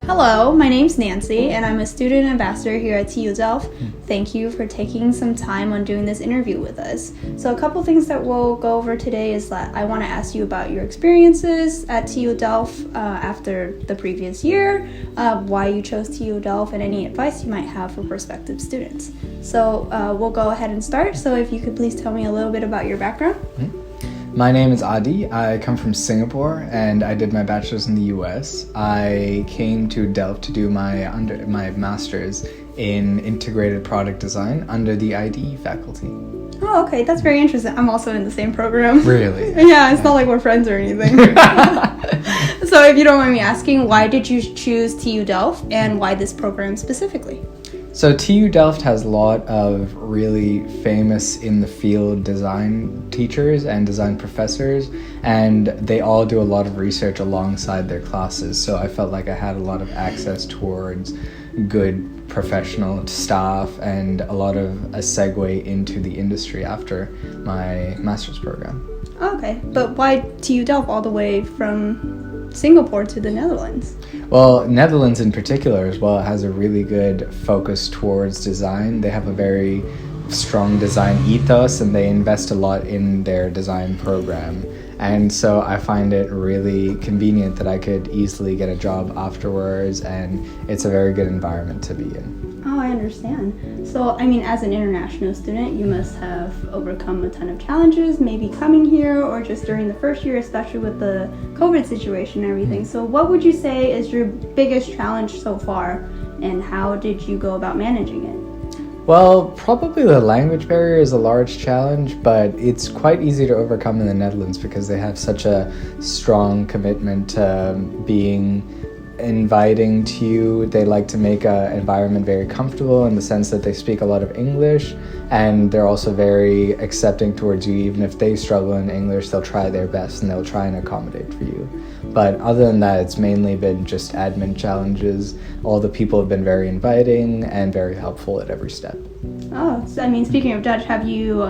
Hello, my name's Nancy, and I'm a student ambassador here at TU Delft. Thank you for taking some time on doing this interview with us. So a couple things that we'll go over today is that I want to ask you about your experiences at TU Delft after the previous year, why you chose TU Delft, and any advice you might have for prospective students. So we'll go ahead and start. So if you could please tell me a little bit about your background. My name is Adhi. I come from Singapore and I did my bachelor's in the US. I came to Delft to do my master's in integrated product design under the IDE faculty. Oh, okay. That's very interesting. I'm also in the same program. Really? Yeah, it's not like we're friends or anything. So if you don't mind me asking, why did you choose TU Delft and why this program specifically? So TU Delft has a lot of really famous in the field design teachers and design professors, and they all do a lot of research alongside their classes. So I felt like I had a lot of access towards good professional staff and a lot of a segue into the industry after my master's program. Okay, but why TU Delft all the way from Singapore to the Netherlands? Well, Netherlands in particular as well has a really good focus towards design. They have a very strong design ethos and they invest a lot in their design program. And so I find it really convenient that I could easily get a job afterwards, and it's a very good environment to be in. Oh, I understand. So, I mean, as an international student, you must have overcome a ton of challenges, maybe coming here or just during the first year, especially with the COVID situation and everything. So what would you say is your biggest challenge so far, and how did you go about managing it? Well, probably the language barrier is a large challenge, but it's quite easy to overcome in the Netherlands because they have such a strong commitment to being inviting to you. They like to make an environment very comfortable in the sense that they speak a lot of English, and they're also very accepting towards you. Even if they struggle in English, they'll try their best and they'll try and accommodate for you. But other than that, it's mainly been just admin challenges. All the people have been very inviting and very helpful at every step. Oh, so, I mean, speaking of Dutch, have you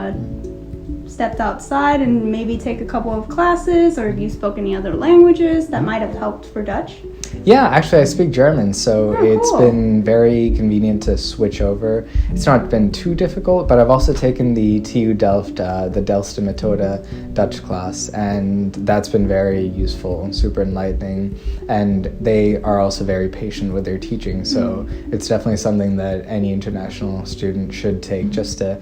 stepped outside and maybe take a couple of classes, or have you spoken any other languages that might have helped for Dutch? Yeah, actually I speak German, so it's cool. been very convenient to switch over. It's not been too difficult, but I've also taken the TU Delft, the Delftse Methode Dutch class, and that's been very useful and super enlightening, and they are also very patient with their teaching, so it's definitely something that any international student should take just to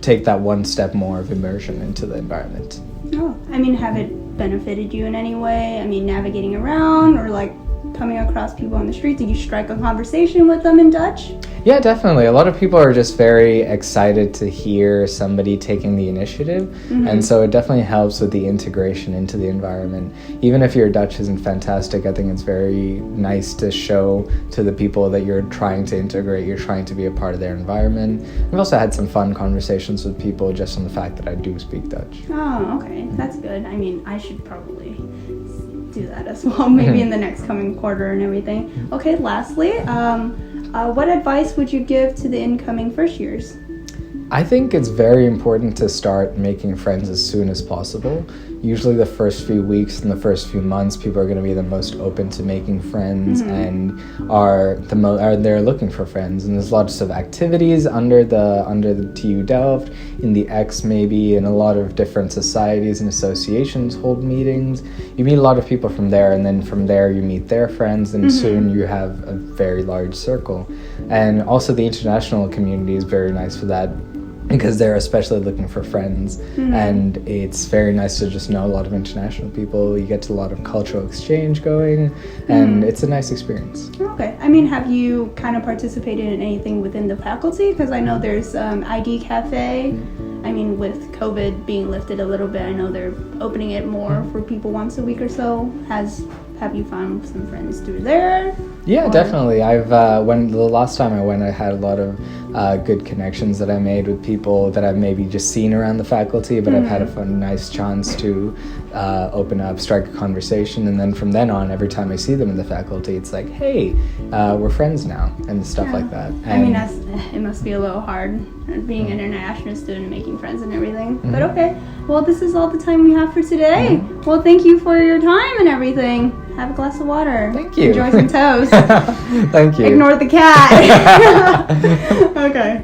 take that one step more of immersion into the environment. Oh, I mean, have it benefited you in any way? I mean, navigating around or like coming across people on the street? Did you strike a conversation with them in Dutch? Yeah, definitely. A lot of people are just very excited to hear somebody taking the initiative, and so it definitely helps with the integration into the environment. Even if your Dutch isn't fantastic, I think it's very nice to show to the people that you're trying to integrate, you're trying to be a part of their environment. I've also had some fun conversations with people just on the fact that I do speak Dutch. Oh, okay. That's good. I mean, I should probably do that as well, maybe in the next coming quarter and everything. Okay, lastly, what advice would you give to the incoming first years? I think it's very important to start making friends as soon as possible. Usually the first few weeks and the first few months, people are going to be the most open to making friends and are they're looking for friends. And there's lots of activities under the TU Delft, in the X maybe, and a lot of different societies and associations hold meetings. You meet a lot of people from there, and then from there you meet their friends, and soon you have a very large circle. And also the international community is very nice for that, because they're especially looking for friends, and it's very nice to just know a lot of international people. You get a lot of cultural exchange going, and it's a nice experience. Okay. I mean, have you kind of participated in anything within the faculty? Because I know there's ID Cafe. I mean, with COVID being lifted a little bit, I know they're opening it more for people once a week or so. Have you found some friends through there? Yeah, definitely. I've when the last time I went, I had a lot of good connections that I made with people that I've maybe just seen around the faculty, but I've had a nice chance to open up, strike a conversation, and then from then on, every time I see them in the faculty, it's like, hey, we're friends now, and stuff like that. And I mean, it must be a little hard being an international student, making friends and everything. But okay, well, this is all the time we have for today. Well, thank you for your time and everything. have a glass of water. Thank you. Enjoy some toast. Thank you. Ignore the cat. Okay.